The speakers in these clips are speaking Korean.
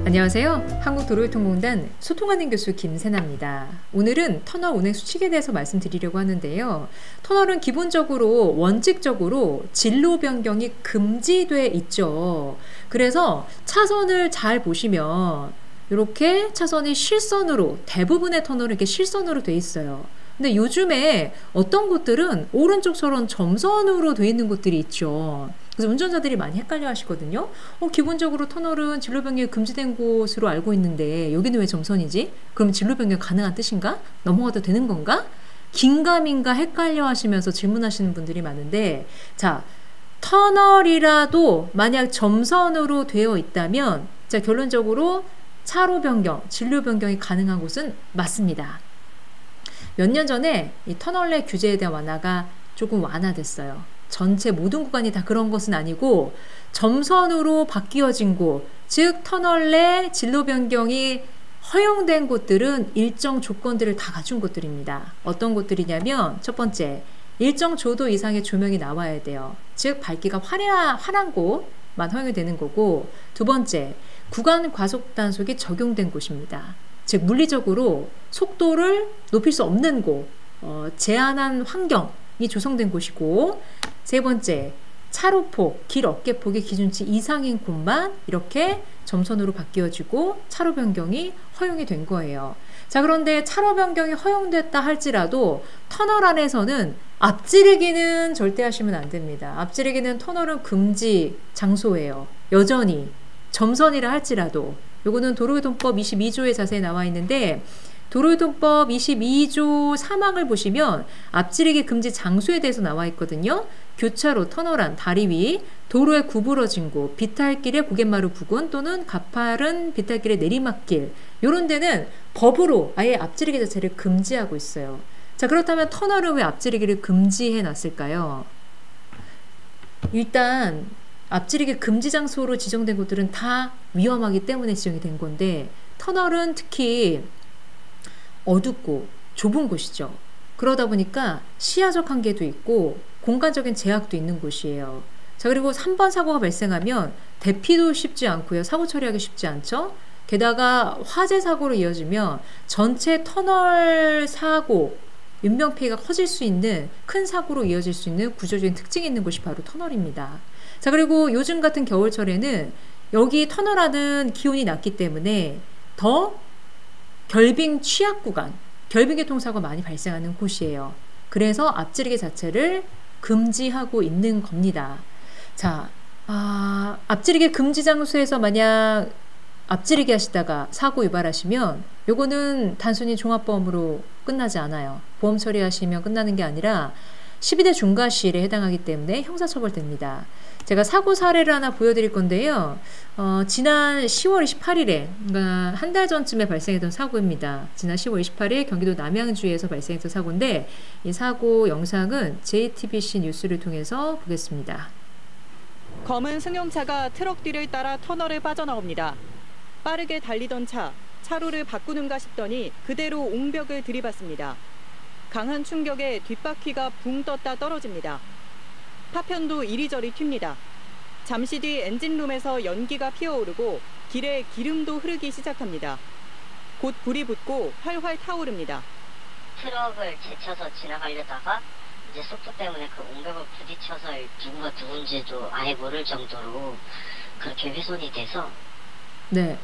안녕하세요. 한국도로교통공단 소통하는 교수 김세나입니다. 오늘은 터널 운행 수칙에 대해서 말씀드리려고 하는데요. 터널은 기본적으로 원칙적으로 진로 변경이 금지돼 있죠. 그래서 차선을 잘 보시면 이렇게 차선이 실선으로, 대부분의 터널은 이렇게 실선으로 돼 있어요. 근데 요즘에 어떤 곳들은 오른쪽처럼 점선으로 돼 있는 곳들이 있죠. 그래서 운전자들이 많이 헷갈려 하시거든요. 기본적으로 터널은 진로 변경이 금지된 곳으로 알고 있는데 여기는 왜 점선이지? 그럼 진로 변경 가능한 뜻인가? 넘어가도 되는 건가? 긴가민가 헷갈려 하시면서 질문하시는 분들이 많은데, 자, 터널이라도 만약 점선으로 되어 있다면, 자, 결론적으로 차로 변경, 진로 변경이 가능한 곳은 맞습니다. 몇 년 전에 이 터널 내 규제에 대한 완화가 조금 완화됐어요. 전체 모든 구간이 다 그런 것은 아니고 점선으로 바뀌어진 곳, 즉 터널 내 진로 변경이 허용된 곳들은 일정 조건들을 다 갖춘 곳들입니다. 어떤 곳들이냐면, 첫 번째, 일정 조도 이상의 조명이 나와야 돼요. 즉 밝기가 환한 곳만 허용이 되는 거고, 두 번째, 구간 과속 단속이 적용된 곳입니다. 즉 물리적으로 속도를 높일 수 없는 곳, 제한한 환경이 조성된 곳이고, 세 번째, 차로폭, 길 어깨폭이 기준치 이상인 곳만 이렇게 점선으로 바뀌어지고 차로 변경이 허용이 된 거예요. 자, 그런데 차로 변경이 허용됐다 할지라도 터널 안에서는 앞지르기는 절대 하시면 안 됩니다. 앞지르기는 터널은 금지 장소예요. 여전히 점선이라 할지라도. 요거는 도로교통법 22조에 자세히 나와 있는데, 도로교통법 22조 3항을 보시면 앞지르기 금지 장소에 대해서 나와 있거든요. 교차로, 터널 안, 다리 위, 도로에 구부러진 곳, 비탈길의 고갯마루 부근 또는 가파른 비탈길의 내리막길, 요런 데는 법으로 아예 앞지르기 자체를 금지하고 있어요. 자, 그렇다면 터널은 왜 앞지르기를 금지해 놨을까요? 일단 앞지르기 금지 장소로 지정된 곳들은 다 위험하기 때문에 지정이 된 건데, 터널은 특히 어둡고 좁은 곳이죠. 그러다 보니까 시야적 한계도 있고 공간적인 제약도 있는 곳이에요. 자, 그리고 3번 사고가 발생하면 대피도 쉽지 않고요. 사고 처리하기 쉽지 않죠. 게다가 화재 사고로 이어지면 전체 터널 사고, 인명피해가 커질 수 있는 큰 사고로 이어질 수 있는 구조적인 특징이 있는 곳이 바로 터널입니다. 자, 그리고 요즘 같은 겨울철에는 여기 터널 안은 기온이 낮기 때문에 더 결빙 취약 구간, 결빙교통사고가 많이 발생하는 곳이에요. 그래서 앞지르기 자체를 금지하고 있는 겁니다. 자, 앞지르기 금지 장소에서 만약 앞지르기 하시다가 사고 유발하시면 요거는 단순히 종합보험으로 끝나지 않아요. 보험 처리하시면 끝나는 게 아니라 12대 중과실에 해당하기 때문에 형사처벌됩니다. 제가 사고 사례를 하나 보여드릴 건데요. 지난 10월 28일에, 그러니까 한 달 전쯤에 발생했던 사고입니다. 지난 10월 28일 경기도 남양주에서 발생했던 사고인데, 이 사고 영상은 JTBC 뉴스를 통해서 보겠습니다. 검은 승용차가 트럭 뒤를 따라 터널을 빠져나옵니다. 빠르게 달리던 차로를 바꾸는가 싶더니 그대로 옹벽을 들이받습니다. 강한 충격에 뒷바퀴가 붕 떴다 떨어집니다. 파편도 이리저리 튑니다. 잠시 뒤 엔진룸에서 연기가 피어오르고 길에 기름도 흐르기 시작합니다. 곧 불이 붙고 활활 타오릅니다. 트럭을 제쳐서 지나가려다가 이제 속도 때문에 그 옹벽을 부딪혀서 누군가 누군지도 아예 모를 정도로 그렇게 훼손이 돼서. 네.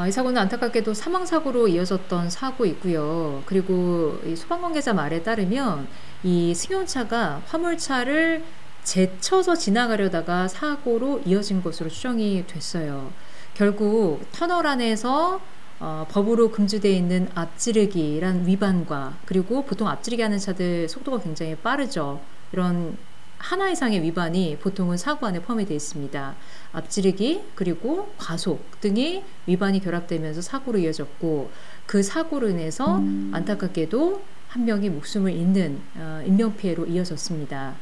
이 사고는 안타깝게도 사망사고로 이어졌던 사고이고요. 그리고 이 소방관계자 말에 따르면 이 승용차가 화물차를 제쳐서 지나가려다가 사고로 이어진 것으로 추정이 됐어요. 결국 터널 안에서 법으로 금지되어 있는 앞지르기란 위반과, 그리고 보통 앞지르기 하는 차들 속도가 굉장히 빠르죠. 이런 하나 이상의 위반이 보통은 사고 안에 포함이 되어 있습니다. 앞지르기 그리고 과속 등이 위반이 결합되면서 사고로 이어졌고, 그 사고로 인해서 안타깝게도 한 명이 목숨을 잃는 인명피해로 이어졌습니다.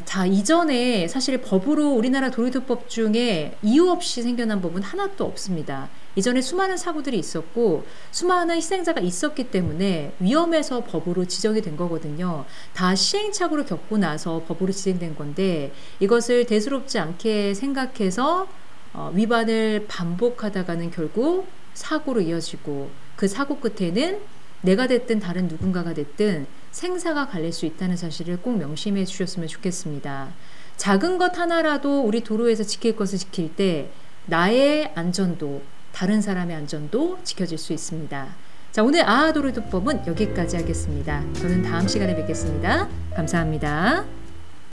자, 이전에 사실 법으로 우리나라 도로교통법 중에 이유 없이 생겨난 법은 하나도 없습니다. 이전에 수많은 사고들이 있었고 수많은 희생자가 있었기 때문에 위험해서 법으로 지정이 된 거거든요. 다 시행착오를 겪고 나서 법으로 지정된 건데, 이것을 대수롭지 않게 생각해서 위반을 반복하다가는 결국 사고로 이어지고 그 사고 끝에는 내가 됐든 다른 누군가가 됐든 생사가 갈릴 수 있다는 사실을 꼭 명심해 주셨으면 좋겠습니다. 작은 것 하나라도 우리 도로에서 지킬 것을 지킬 때 나의 안전도 다른 사람의 안전도 지켜질 수 있습니다. 자, 오늘 아하도로교법은 여기까지 하겠습니다. 저는 다음 시간에 뵙겠습니다. 감사합니다.